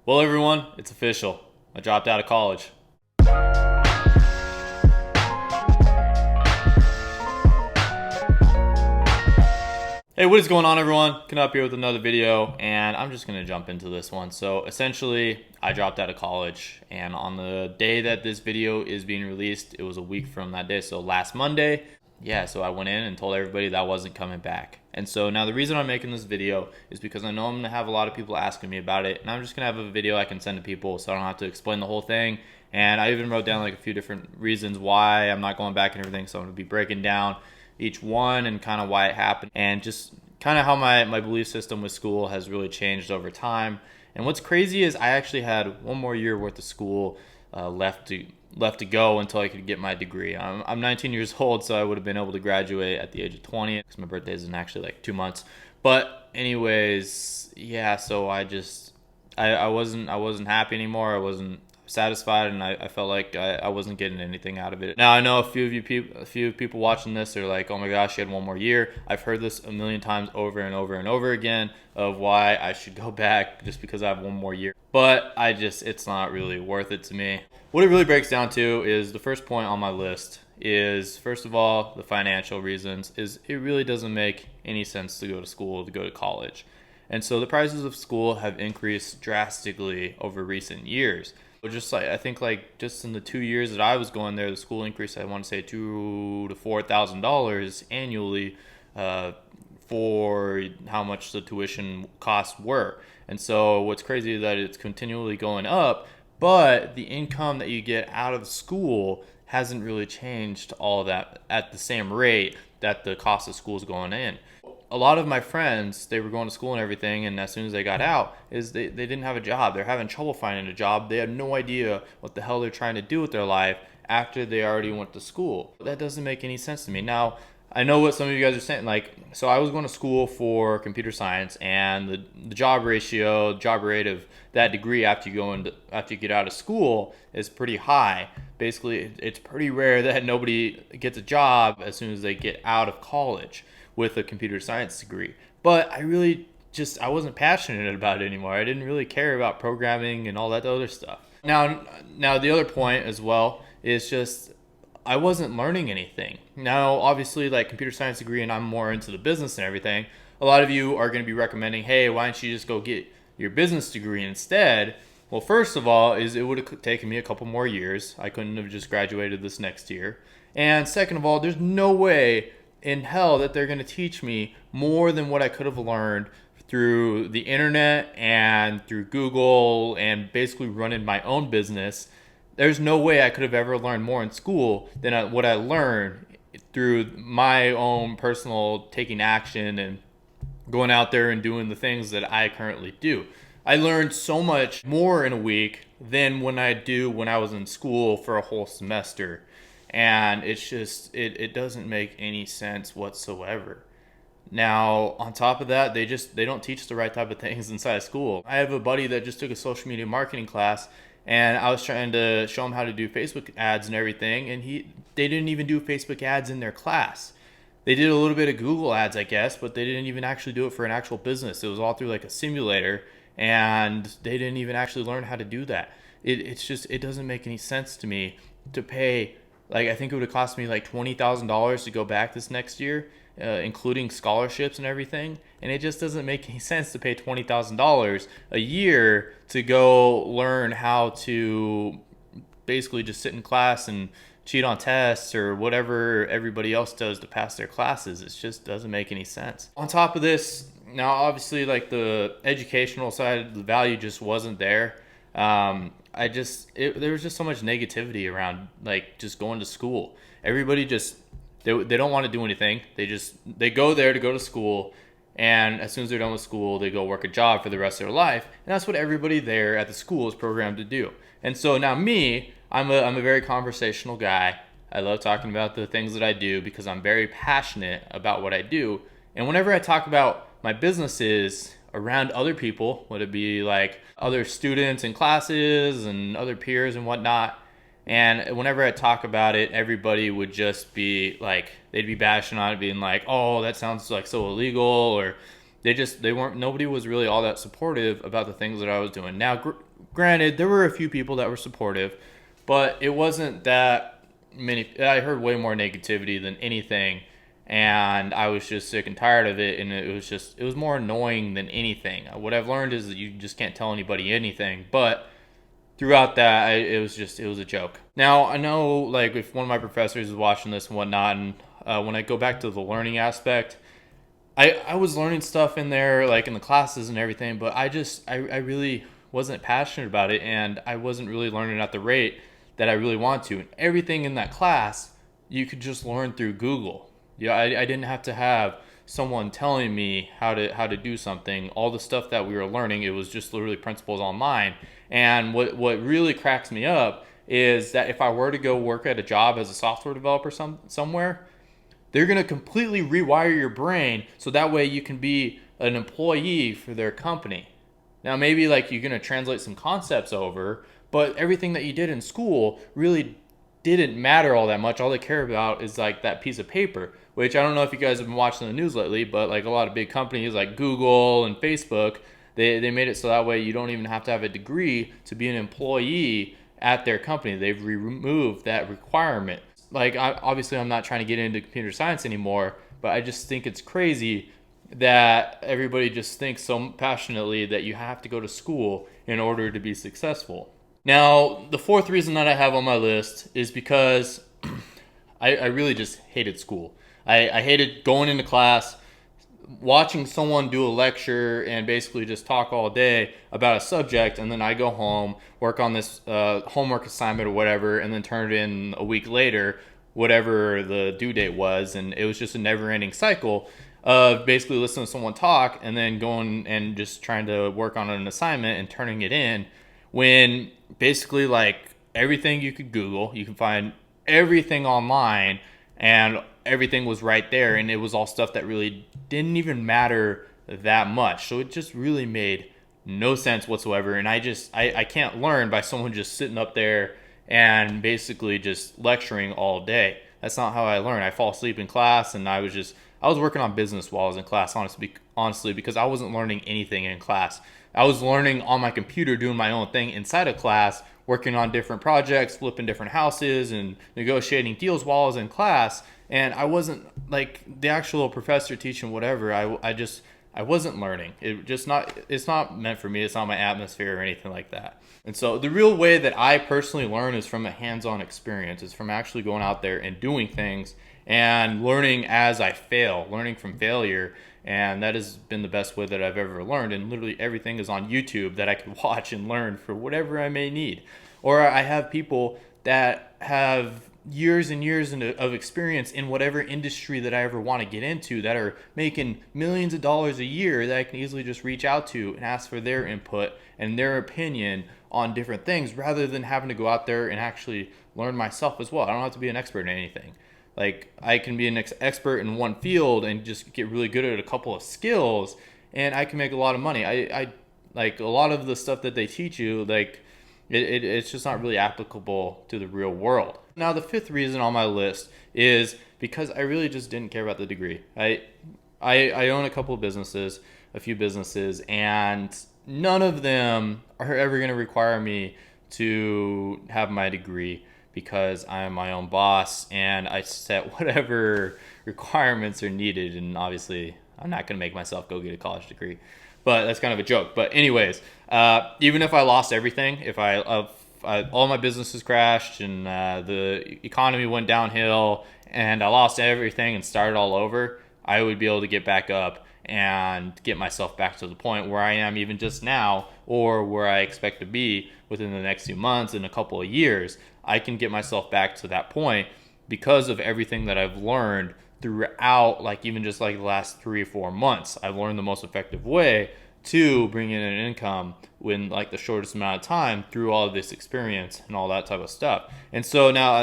Well, everyone, it's official. I dropped out of college. Hey, what is going on, everyone? Coming up here with another video, and I'm just gonna jump into this one. So essentially, I dropped out of college, and on the day that this video is being released, it was a week from that day, so last Monday. Yeah, so I went in and told everybody that I wasn't coming back. And so now the reason I'm making this video is because I know I'm gonna have a lot of people asking me about it, and I'm just gonna have a video I can send to people so I don't have to explain the whole thing. And I even wrote down like a few different reasons why I'm not going back and everything, so I'm gonna be breaking down each one and kind of why it happened and just kind of how my belief system with school has really changed over time. And what's crazy is I actually had one more year worth of school left to go until I could get my degree. I'm 19 years old, so I would have been able to graduate at the age of 20 because my birthday is in actually like 2 months. But anyways, yeah, so I wasn't happy anymore. I wasn't satisfied, and I felt like I wasn't getting anything out of it. Now I know a few people watching this are like, oh my gosh, you had one more year. I've heard this a million times over and over and over again of why I should go back just because I have one more year. But it's not really worth it to me. What it really breaks down to is the first point on my list is, first of all, the financial reasons. Is it really doesn't make any sense to go to school, to go to college. And so the prices of school have increased drastically over recent years. Just like I think like just in the 2 years that I was going there, the school increased, I want to say $2,000 to $4,000 annually for how much the tuition costs were. And so what's crazy is that it's continually going up, but the income that you get out of school hasn't really changed all of that at the same rate that the cost of school is going in. A lot of my friends, they were going to school and everything, and as soon as they got out, they didn't have a job. They're having trouble finding a job. They have no idea what the hell they're trying to do with their life after they already went to school. That doesn't make any sense to me. Now, I know what some of you guys are saying. Like, so I was going to school for computer science, and the job rate of that degree after you get out of school is pretty high. Basically, it's pretty rare that nobody gets a job as soon as they get out of college with a computer science degree. But I wasn't passionate about it anymore. I didn't really care about programming and all that other stuff. Now the other point as well is just I wasn't learning anything. Now, obviously, like computer science degree, and I'm more into the business and everything. A lot of you are going to be recommending, hey, why don't you just go get your business degree instead? Well, first of all, it would have taken me a couple more years. I couldn't have just graduated this next year. And second of all, there's no way in hell that they're going to teach me more than what I could have learned through the internet and through Google and basically running my own business. There's no way I could have ever learned more in school than what I learned through my own personal taking action and going out there and doing the things that I currently do. I learned so much more in a week than when I was in school for a whole semester. And it's just, it doesn't make any sense whatsoever. Now, on top of that, they don't teach the right type of things inside of school. I have a buddy that just took a social media marketing class, and I was trying to show him how to do Facebook ads and everything, and they didn't even do Facebook ads in their class. They did a little bit of Google ads, I guess, but they didn't even actually do it for an actual business. It was all through like a simulator, and they didn't even actually learn how to do that. It doesn't make any sense to me to pay. Like, I think it would have cost me like $20,000 to go back this next year, including scholarships and everything. And it just doesn't make any sense to pay $20,000 a year to go learn how to basically just sit in class and cheat on tests or whatever everybody else does to pass their classes. It just doesn't make any sense. On top of this, now obviously like the educational side, the value just wasn't there. There was just so much negativity around like just going to school. Everybody they don't want to do anything. They go there to go to school, and as soon as they're done with school, they go work a job for the rest of their life. And that's what everybody there at the school is programmed to do. And so now me, I'm a very conversational guy. I love talking about the things that I do because I'm very passionate about what I do. And whenever I talk about my businesses around other people, would it be like other students in classes and other peers and whatnot, and whenever I talk about it, everybody would just be like, they'd be bashing on it, being like, oh, that sounds like so illegal, or they weren't, nobody was really all that supportive about the things that I was doing. Now, granted, there were a few people that were supportive, but it wasn't that many. I heard way more negativity than anything, and I was just sick and tired of it. And it was more annoying than anything. What I've learned is that you just can't tell anybody anything, but throughout that, it was a joke. Now, I know, like, if one of my professors is watching this and whatnot, and when I go back to the learning aspect, I was learning stuff in there, like in the classes and everything, but I really wasn't passionate about it, and I wasn't really learning at the rate that I really want to. And everything in that class, you could just learn through Google. Yeah, I didn't have to have someone telling me how to do something. All the stuff that we were learning, it was just literally principles online. And what really cracks me up is that if I were to go work at a job as a software developer somewhere, they're going to completely rewire your brain so that way you can be an employee for their company. Now, maybe like you're going to translate some concepts over, but everything that you did in school really didn't matter all that much. All they care about is like that piece of paper, which I don't know if you guys have been watching the news lately, but like a lot of big companies like Google and Facebook, they made it so that way you don't even have to have a degree to be an employee at their company. They've removed that requirement. Like, obviously I'm not trying to get into computer science anymore, but I just think it's crazy that everybody just thinks so passionately that you have to go to school in order to be successful. Now, the fourth reason that I have on my list is because I really just hated school. I hated going into class, watching someone do a lecture and basically just talk all day about a subject, and then I go home, work on this homework assignment or whatever, and then turn it in a week later, whatever the due date was. And it was just a never-ending cycle of basically listening to someone talk and then going and just trying to work on an assignment and turning it in, when basically, like, everything you could Google, you can find everything online, and everything was right there, and it was all stuff that really didn't even matter that much. So it just really made no sense whatsoever. And I can't learn by someone just sitting up there and basically just lecturing all day. That's not how I learn. I fall asleep in class, and I was working on business while I was in class, honestly, because I wasn't learning anything in class. I was learning on my computer, doing my own thing inside of class, working on different projects, flipping different houses, and negotiating deals while I was in class. And I wasn't like the actual professor teaching whatever. I wasn't learning. It's not meant for me. It's not my atmosphere or anything like that. And so the real way that I personally learn is from a hands-on experience. It's from actually going out there and doing things and learning as I fail, learning from failure. And that has been the best way that I've ever learned. And literally everything is on YouTube that I can watch and learn for whatever I may need. Or I have people that have years and years of experience in whatever industry that I ever want to get into, that are making millions of dollars a year, that I can easily just reach out to and ask for their input and their opinion on different things, rather than having to go out there and actually learn myself as well. I don't have to be an expert in anything. Like, I can be an expert in one field and just get really good at a couple of skills, and I can make a lot of money. I like a lot of the stuff that they teach you, like, it's just not really applicable to the real world. Now, the fifth reason on my list is because I really just didn't care about the degree. I own a few businesses, and none of them are ever going to require me to have my degree, because I am my own boss and I set whatever requirements are needed. And obviously, I'm not going to make myself go get a college degree, but that's kind of a joke. But anyways, even if I lost everything, if all my businesses crashed and the economy went downhill and I lost everything and started all over, I would be able to get back up and get myself back to the point where I am even just now, or where I expect to be within the next few months and a couple of years. I can get myself back to that point because of everything that I've learned throughout, like, even just like the last 3 or 4 months. I've learned the most effective way to bring in an income in like the shortest amount of time through all of this experience and all that type of stuff. And so now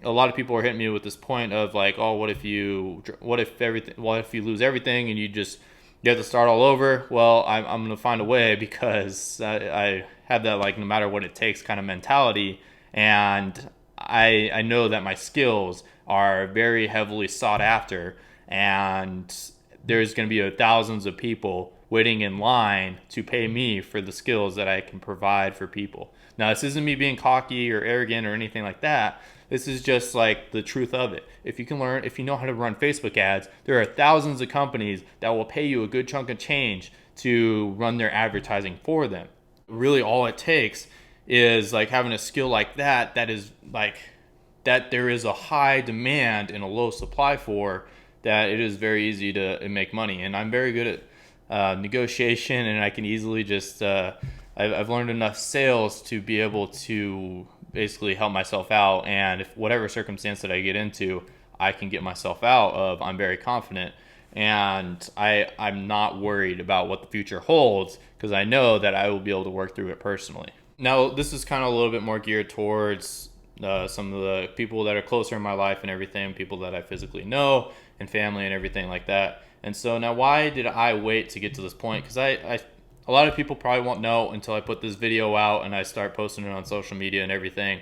a lot of people are hitting me with this point of like, oh, what if you lose everything and you have to start all over? Well, I'm going to find a way, because I have that, like, no matter what it takes kind of mentality. And I know that my skills are very heavily sought after, and there's going to be thousands of people waiting in line to pay me for the skills that I can provide for people. Now, this isn't me being cocky or arrogant or anything like that. This is just like the truth of it. If you know how to run Facebook ads, there are thousands of companies that will pay you a good chunk of change to run their advertising for them. Really, all it takes is like having a skill like that is like that there is a high demand and a low supply for, that it is very easy to make money. And I'm very good at negotiation, and I can easily just I've learned enough sales to be able to basically help myself out. And if whatever circumstance that I get into, I can get myself out of, I'm very confident. And I'm not worried about what the future holds, because I know that I will be able to work through it personally. Now, this is kind of a little bit more geared towards some of the people that are closer in my life and everything, people that I physically know and family and everything like that. And so now, why did I wait to get to this point? Because a lot of people probably won't know until I put this video out and I start posting it on social media and everything.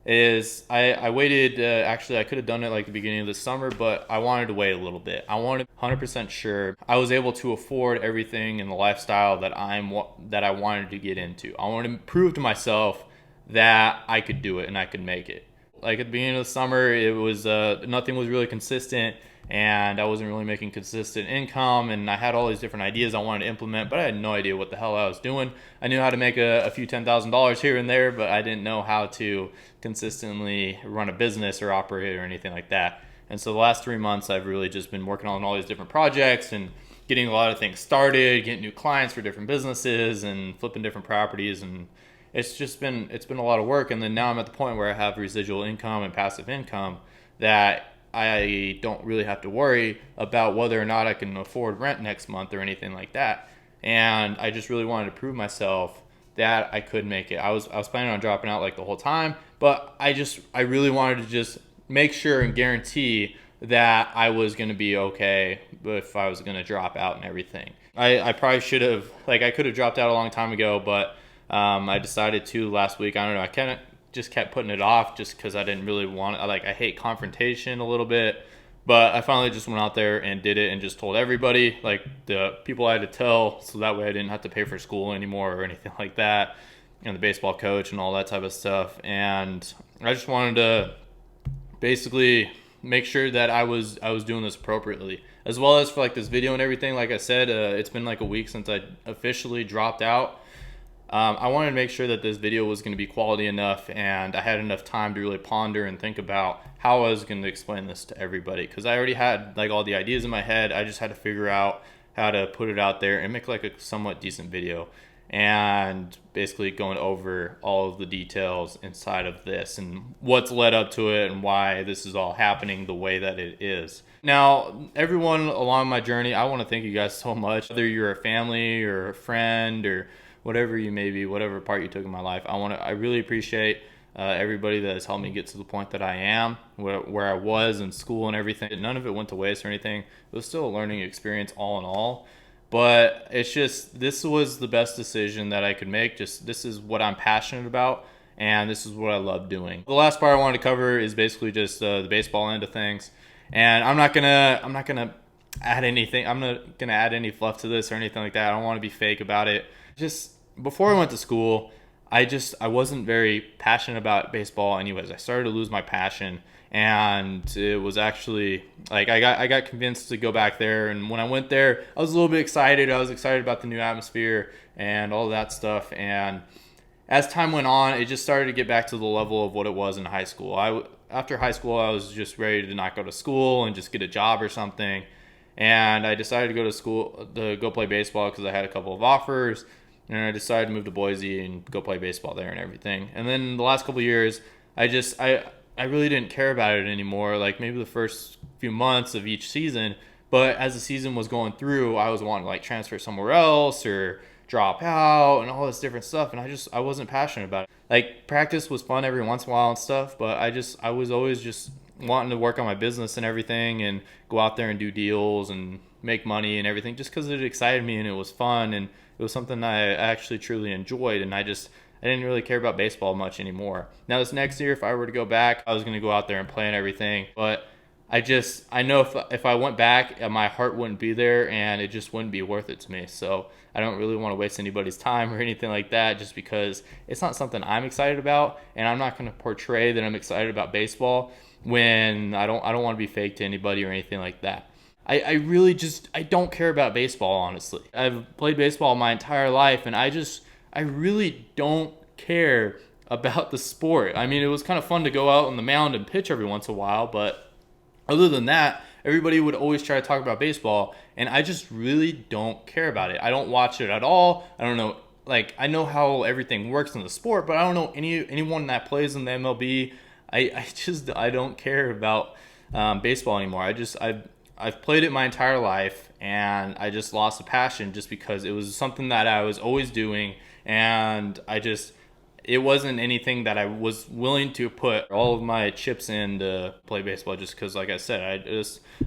I waited, actually I could have done it like the beginning of the summer, but I wanted to wait a little bit. I wanted 100% sure I was able to afford everything in the lifestyle that I wanted to get into. I wanted to prove to myself that I could do it and I could make it. Like at the beginning of the summer, it was nothing was really consistent, and I wasn't really making consistent income, and I had all these different ideas I wanted to implement, but I had no idea what the hell I was doing. I knew how to make a few $10,000 here and there, but I didn't know how to consistently run a business or operate or anything like that. And so the last 3 months, I've really just been working on all these different projects and getting a lot of things started, getting new clients for different businesses and flipping different properties. And it's been a lot of work. And then now I'm at the point where I have residual income and passive income that I don't really have to worry about whether or not I can afford rent next month or anything like that. And I just really wanted to prove myself that I could make it. I was planning on dropping out like the whole time, but I really wanted to just make sure and guarantee that I was going to be okay if I was going to drop out and everything. I probably should have, like, I could have dropped out a long time ago, but I decided to last week. I don't know. I kind of just kept putting it off just because I didn't really want it. I hate confrontation a little bit, but I finally just went out there and did it and just told everybody, like the people I had to tell, so that way I didn't have to pay for school anymore or anything like that, and the baseball coach and all that type of stuff. And I just wanted to basically make sure that I was doing this appropriately, as well as for like this video and everything. Like I said, it's been like a week since I officially dropped out. I wanted to make sure that this video was going to be quality enough, and I had enough time to really ponder and think about how I was going to explain this to everybody, because I already had like all the ideas in my head. I just had to figure out how to put it out there and make like a somewhat decent video, and basically going over all of the details inside of this and what's led up to it and why this is all happening the way that it is. Now, everyone along my journey, I want to thank you guys so much. Whether you're a family or a friend or whatever you may be, whatever part you took in my life, I really appreciate everybody that has helped me get to the point that I am, where I was in school and everything. None of it went to waste or anything. It was still a learning experience all in all. But it's just, this was the best decision that I could make. Just, this is what I'm passionate about, and this is what I love doing. The last part I wanted to cover is basically just the baseball end of things. And I'm not gonna add anything. I'm not gonna add any fluff to this or anything like that. I don't want to be fake about it. Just before I went to school, I wasn't very passionate about baseball anyways. I started to lose my passion, and it was actually like I got convinced to go back there. And when I went there, I was a little bit excited. I was excited about the new atmosphere and all that stuff. And as time went on, it just started to get back to the level of what it was in high school. After high school, I was just ready to not go to school and just get a job or something. And I decided to go to school to go play baseball because I had a couple of offers. And I decided to move to Boise and go play baseball there and everything. And then the last couple of years, I really didn't care about it anymore. Like maybe the first few months of each season, but as the season was going through, I was wanting to like transfer somewhere else or drop out and all this different stuff. And I wasn't passionate about it. Like practice was fun every once in a while and stuff, but I was always just wanting to work on my business and everything and go out there and do deals and make money and everything, just because it excited me and it was fun and it was something I actually truly enjoyed. And I didn't really care about baseball much anymore. Now this next year, if I were to go back, I was going to go out there and play and everything, but I know if I went back, my heart wouldn't be there, and it just wouldn't be worth it to me. So I don't really want to waste anybody's time or anything like that, just because it's not something I'm excited about, and I'm not going to portray that I'm excited about baseball when I don't want to be fake to anybody or anything like that. I really just I don't care about baseball, honestly. I've played baseball my entire life, and I really don't care about the sport. I mean, it was kind of fun to go out on the mound and pitch every once in a while, but other than that, everybody would always try to talk about baseball, and I just really don't care about it. I don't watch it at all. I don't know, like I know how everything works in the sport, but I don't know anyone that plays in the MLB. I don't care about baseball anymore. I've played it my entire life, and I just lost the passion just because it was something that I was always doing, and it wasn't anything that I was willing to put all of my chips in to play baseball, just because, like I said, I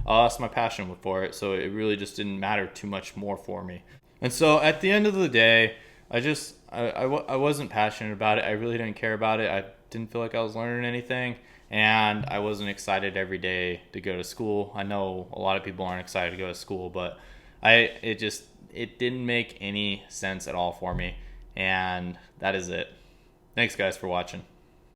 lost my passion for it, so it really just didn't matter too much more for me. And so at the end of the day, I wasn't passionate about it. I really didn't care about it. I didn't feel like I was learning anything, and I wasn't excited every day to go to school. I know a lot of people aren't excited to go to school, but it didn't make any sense at all for me, and that is it. Thanks, guys, for watching.